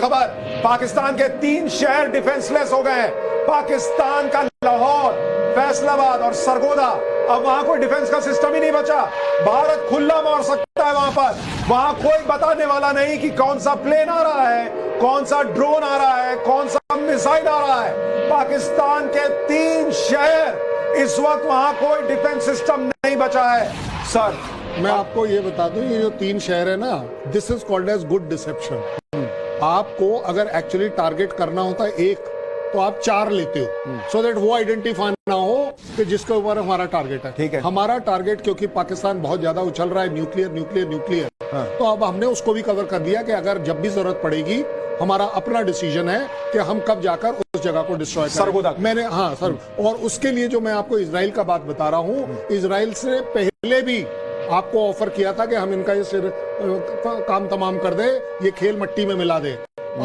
खबर, पाकिस्तान के 3 शहर डिफेंसलेस हो गए हैं। पाकिस्तान का लाहौर, फैसलाबाद और सरगोदा, अब वहां कोई डिफेंस का सिस्टम ही नहीं बचा। भारत खुला मार सकता है वहां पर। वहां कोई बताने वाला नहीं कि कौन सा प्लेन आ रहा है, कौन सा ड्रोन आ रहा है, कौन सा मिसाइल आ रहा है। पाकिस्तान के 3 शहर, इस वक्त वहां कोई डिफेंस सिस्टम नहीं बचा है। सर, मैं आपको ये बता दूं, ये जो 3 शहर है ना, this is called as good deception. आपको अगर एक्चुअली टारगेट करना होता है एक, तो आप 4 लेते हो, सो दैट वो आइडेंटिफाई ना हो कि जिसके ऊपर हमारा टारगेट है। ठीक है। हमारा टारगेट, क्योंकि पाकिस्तान बहुत ज्यादा उछल रहा है न्यूक्लियर न्यूक्लियर न्यूक्लियर, तो अब हमने उसको भी कवर कर दिया कि अगर जब भी जरूरत पड़ेगी, हमारा अपना डिसीजन है कि हम कब जाकर उस जगह को डिस्ट्रॉय करें। मैंने, हाँ सर, और उसके लिए जो मैं आपको इजराइल का बात बता रहा हूँ, इजराइल से पहले भी आपको ऑफर किया था कि हम इनका ये काम तमाम कर दे, ये खेल मट्टी में मिला दे।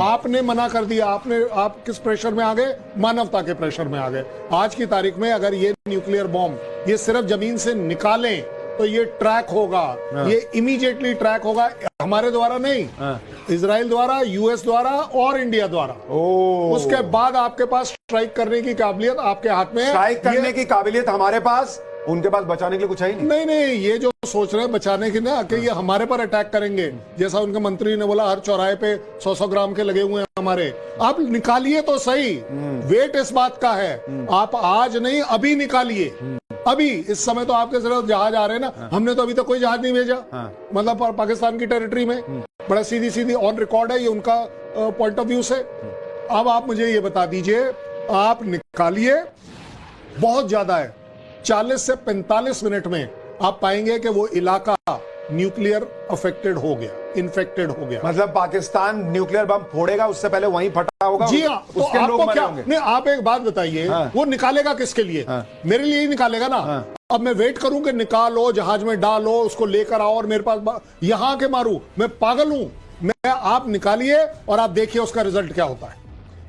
आपने मना कर दिया। आप किस प्रेशर में आ गए? मानवता के प्रेशर में आ गए। आज की तारीख में अगर ये न्यूक्लियर बॉम्ब ये सिर्फ जमीन से निकालें तो ये ट्रैक होगा, ये इमीडिएटली ट्रैक होगा, हमारे द्वारा नहीं, इजराइल द्वारा, यूएस द्वारा और इंडिया द्वारा। उसके बाद आपके पास स्ट्राइक करने की काबिलियत आपके हाथ में है। स्ट्राइक करने की काबिलियत हमारे पास, उनके पास बचाने के लिए कुछ है ही नहीं। नहीं, ये जो सोच रहे हैं बचाने की ना, कि ये हमारे पर अटैक करेंगे, जैसा उनके मंत्री ने बोला, हर चौराहे पे 100-100 ग्राम के लगे हुए हैं हमारे। आप निकालिए तो सही, वेट इस बात का है। आप आज नहीं, अभी निकालिए, अभी इस समय तो आपके सिर्फ जहाज आ रहे हैं ना, हमने तो अभी तक कोई जहाज नहीं भेजा, मतलब पाकिस्तान की टेरिटरी में। बड़ा सीधी ऑन रिकॉर्ड है ये उनका पॉइंट ऑफ व्यू से। अब आप मुझे ये बता दीजिए, आप निकालिए, बहुत ज्यादा है, 40 से 45 मिनट में आप पाएंगे कि वो इलाका न्यूक्लियर अफेक्टेड हो गया, इन्फेक्टेड हो गया। मतलब पाकिस्तान न्यूक्लियर बम फोड़ेगा, उससे पहले वहीं फटा होगा। जी हाँ। तो उसके आपको लोग क्या, होंगे। नहीं, आप एक बात बताइए, वो निकालेगा किसके लिए? मेरे लिए ही निकालेगा ना। अब मैं वेट करूं कि निकालो, जहाज में डालो, उसको लेकर आओ और मेरे पास यहां के मारू? मैं पागल हूं? मैं, आप निकालिए और आप देखिए उसका रिजल्ट क्या होता है।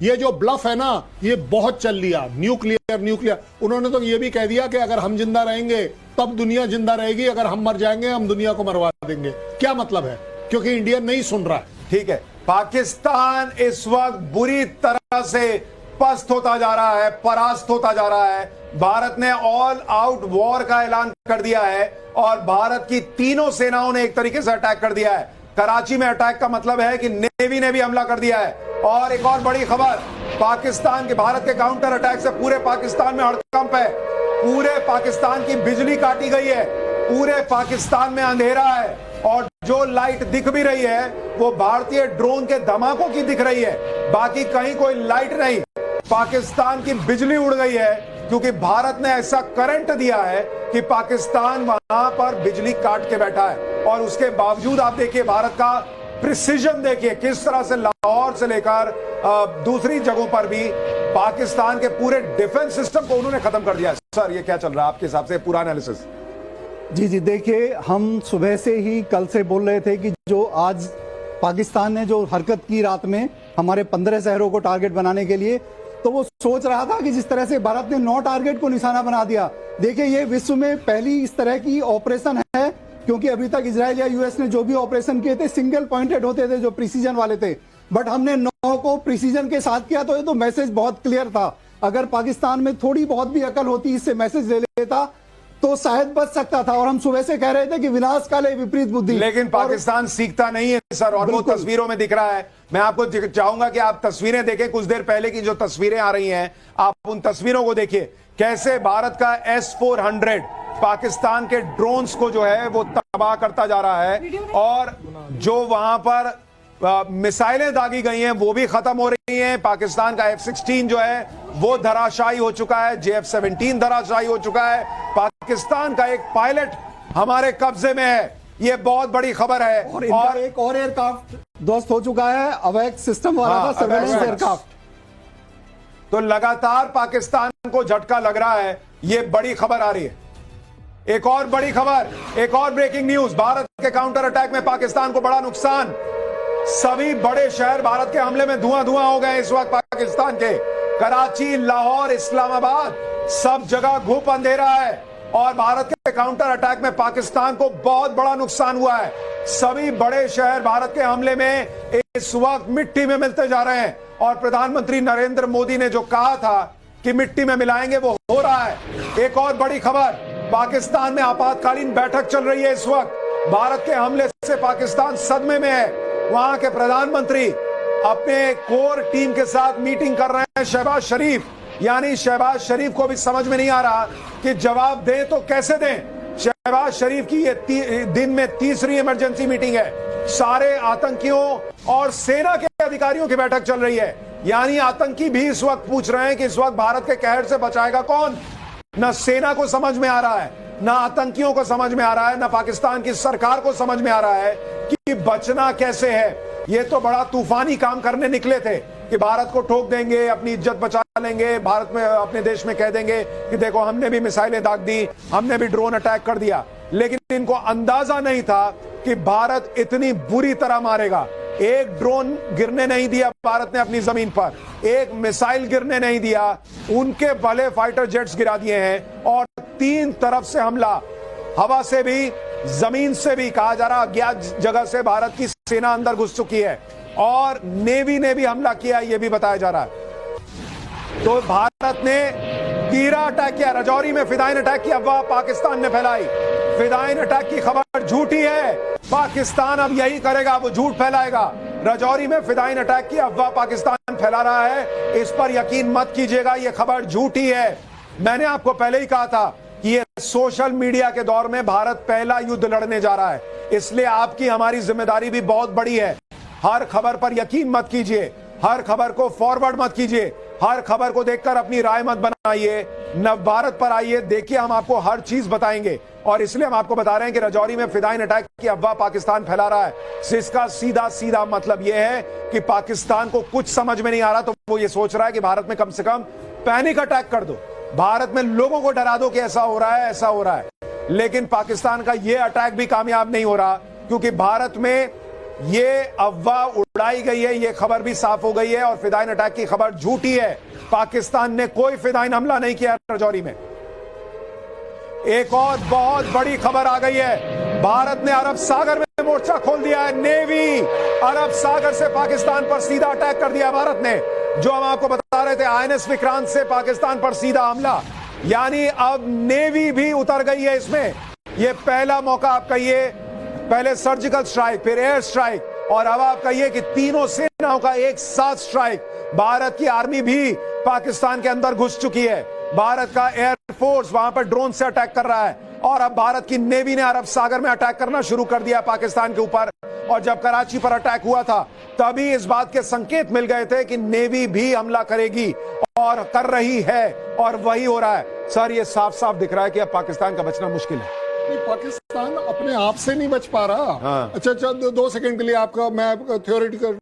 ये जो ब्लफ है ना, ये बहुत चल लिया। न्यूक्लियर उन्होंने तो ये भी कह दिया कि अगर हम जिंदा रहेंगे तब दुनिया जिंदा रहेगी, अगर हम मर जाएंगे हम दुनिया को मरवा देंगे। क्या मतलब है? क्योंकि इंडिया नहीं सुन रहा है। ठीक है, पाकिस्तान इस वक्त बुरी तरह से पस्त होता जा रहा है, परास्त होता जा रहा है। भारत ने ऑल आउट वॉर का ऐलान कर दिया है और भारत की तीनों सेनाओं ने एक तरीके से अटैक कर दिया है। कराची में अटैक का मतलब है कि नेवी ने भी हमला कर दिया है। और एक और बड़ी खबर, पाकिस्तान के, भारत के काउंटर अटैक से पूरे पाकिस्तान में हड़कंप है। पूरे पाकिस्तान की बिजली काटी गई है, पूरे पाकिस्तान में अंधेरा है, और जो लाइट दिख भी रही है वो भारतीय ड्रोन के धमाकों की दिख रही है, बाकी कहीं कोई लाइट नहीं। पाकिस्तान की बिजली उड़ गई है क्योंकि भारत ने ऐसा करंट दिया है कि पाकिस्तान वहां पर बिजली काट के बैठा है। और उसके बावजूद आप देखिए भारत का प्रिसीजन, देखिए किस तरह से लाहौर से लेकर दूसरी जगहों पर भी पाकिस्तान के पूरे डिफेंस सिस्टम को उन्होंने खत्म कर दिया। सर, ये क्या चल रहा है आपके हिसाब से, पूरा एनालिसिस? जी, देखिए, हम सुबह से ही कल से बोल रहे थे कि जो आज पाकिस्तान ने जो हरकत की रात में हमारे 15 शहरों को टारगेट बनाने के लिए, तो वो सोच रहा था कि जिस तरह से भारत ने 9 टारगेट को निशाना बना दिया। देखिए, ये विश्व में पहली इस तरह की ऑपरेशन है, क्योंकि अभी तक इजराइल या यूएस ने जो भी ऑपरेशन किए थे सिंगल पॉइंटेड होते थे, जो प्रिसीजन वाले थे, बट हमने 9 को प्रिसीजन के साथ किया। तो ये तो मैसेज बहुत क्लियर था। अगर पाकिस्तान में थोड़ी बहुत भी अकल होती, इससे मैसेज ले लेता तो शायद बच सकता था। और हम सुबह से कह रहे थे कि विनाश काले विपरीत बुद्धि, लेकिन पाकिस्तान सीखता नहीं है सर, और वो तस्वीरों में दिख रहा है। मैं आपको चाहूंगा कि आप तस्वीरें देखें, कुछ देर पहले की जो तस्वीरें आ रही हैं, आप उन तस्वीरों को देखिए, कैसे भारत का S-400 पाकिस्तान के ड्रोन्स को जो है वो तबाह करता जा रहा है, और जो वहां पर मिसाइलें दागी गई हैं वो भी खत्म हो रही हैं। पाकिस्तान का F-16 जो है वो धराशायी हो चुका है, JF-17 धराशायी हो चुका है। पाकिस्तान का एक पायलट हमारे कब्जे में है, ये बहुत बड़ी खबर है। और एक और एयरक्राफ्ट ध्वस्त हो चुका है, अवैध सिस्टम वाला था, सर्वेलेंस एयरक्राफ्ट। तो लगातार पाकिस्तान को झटका लग रहा है, ये बड़ी खबर आ रही है। एक और बड़ी खबर, एक और ब्रेकिंग न्यूज, भारत के काउंटर अटैक में पाकिस्तान को बड़ा नुकसान। सभी बड़े शहर भारत के हमले में धुआं धुआं हो गए इस वक्त पाकिस्तान के। कराची, लाहौर, इस्लामाबाद, सब जगह घुप अंधेरा है। और भारत के काउंटर अटैक में पाकिस्तान को बहुत बड़ा नुकसान हुआ है। सभी बड़े शहर भारत के हमले में इस वक्त मिट्टी में मिलते जा रहे हैं और प्रधानमंत्री नरेंद्र मोदी ने जो कहा था कि मिट्टी में मिलाएंगे वो हो रहा है। एक और बड़ी खबर, पाकिस्तान में आपातकालीन बैठक चल रही है इस वक्त। भारत के हमले से पाकिस्तान सदमे में है। वहां के प्रधानमंत्री अपने कोर टीम के साथ मीटिंग कर रहे हैं। शहबाज शरीफ, यानी शहबाज शरीफ को भी समझ में नहीं आ रहा कि जवाब दें तो कैसे दें। शहबाज शरीफ की ये दिन में तीसरी इमरजेंसी मीटिंग है। सारे आतंकियों और सेना के अधिकारियों की बैठक चल रही है। यानी आतंकी भी इस वक्त पूछ रहे हैं कि इस वक्त भारत के कहर से बचाएगा कौन। न सेना को समझ में आ रहा है, न आतंकियों को समझ में आ रहा है, न पाकिस्तान की सरकार को समझ में आ रहा है कि बचना कैसे है। ये तो बड़ा तूफानी काम करने निकले थे कि भारत को ठोक देंगे, अपनी इज्जत बचा लेंगे, भारत में अपने देश में कह देंगे कि देखो हमने भी मिसाइलें दाग दी, हमने भी ड्रोन अटैक कर दिया। लेकिन इनको अंदाजा नहीं था कि भारत इतनी बुरी तरह मारेगा। एक ड्रोन गिरने नहीं दिया भारत ने अपनी जमीन पर, एक मिसाइल गिरने नहीं दिया, उनके भले फाइटर जेट्स गिरा दिए हैं और 3 तरफ से हमला, हवा से भी जमीन से भी, कहा जा रहा अज्ञात जगह से भारत की सेना अंदर घुस चुकी है और नेवी ने भी हमला किया, यह भी बताया जा रहा है। तो भारत ने कीरा अटैक किया, रजौरी में फिदाइन अटैक की अफवाह पाकिस्तान ने फैलाई। फिदाइन अटैक की खबर झूठी है। पाकिस्तान अब यही करेगा, वो झूठ फैलाएगा। रजौरी में फिदाइन अटैक की अफवाह पाकिस्तान फैला रहा है, इस पर यकीन मत कीजिएगा, यह खबर झूठी है। मैंने आपको पहले ही कहा था कि ये सोशल मीडिया के दौर में भारत पहला युद्ध लड़ने जा रहा है, इसलिए आपकी हमारी जिम्मेदारी भी बहुत बड़ी है। हर खबर पर यकीन मत कीजिए, हर खबर को फॉरवर्ड मत कीजिए, हर खबर को देखकर अपनी राय मत बनाइए। नव भारत पर आइए, देखिए हम आपको हर चीज बताएंगे और इसलिए हम आपको बता रहे हैं कि रजौरी में फिदाइन अटैक की अफवाह पाकिस्तान फैला रहा है। इसका सीधा सीधा मतलब यह है कि पाकिस्तान को कुछ समझ में नहीं आ रहा, तो वो ये सोच रहा है कि भारत में कम से कम पैनिक अटैक कर दो, भारत में लोगों को डरा दो कि ऐसा हो रहा है, ऐसा हो रहा है। लेकिन पाकिस्तान का यह अटैक भी कामयाब नहीं हो रहा, क्योंकि भारत में ये अफवाह उड़ाई गई है, ये खबर भी साफ हो गई है और फिदाइन अटैक की खबर झूठी है। पाकिस्तान ने कोई फिदाइन हमला नहीं किया रजौरी में। एक और बहुत बड़ी खबर आ गई है, भारत ने अरब सागर में मोर्चा खोल दिया है। नेवी अरब सागर से पाकिस्तान पर सीधा अटैक कर दिया भारत ने। जो हम आपको बता रहे थे INS विक्रांत से पाकिस्तान पर सीधा हमला, यानी अब नेवी भी उतर गई है इसमें। यह पहला मौका आप कहिए, पहले सर्जिकल स्ट्राइक, फिर एयर स्ट्राइक और अब आप कहिए कि तीनों सेनाओं का एक साथ स्ट्राइक। भारत की आर्मी भी पाकिस्तान के अंदर घुस चुकी है, भारत का एयरफोर्स वहां पर ड्रोन से अटैक कर रहा है और अब भारत की नेवी ने अरब सागर में अटैक करना शुरू कर दिया पाकिस्तान के ऊपर। और जब कराची पर अटैक हुआ था तभी इस बात के संकेत मिल गए थे कि नेवी भी हमला करेगी और कर रही है और वही हो रहा है। सर, ये साफ साफ दिख रहा है कि अब पाकिस्तान का बचना मुश्किल है। पाकिस्तान अपने आप से नहीं बच पा रहा। हाँ। अच्छा 2 सेकंड के लिए आपका मैं थ्योरेटिकल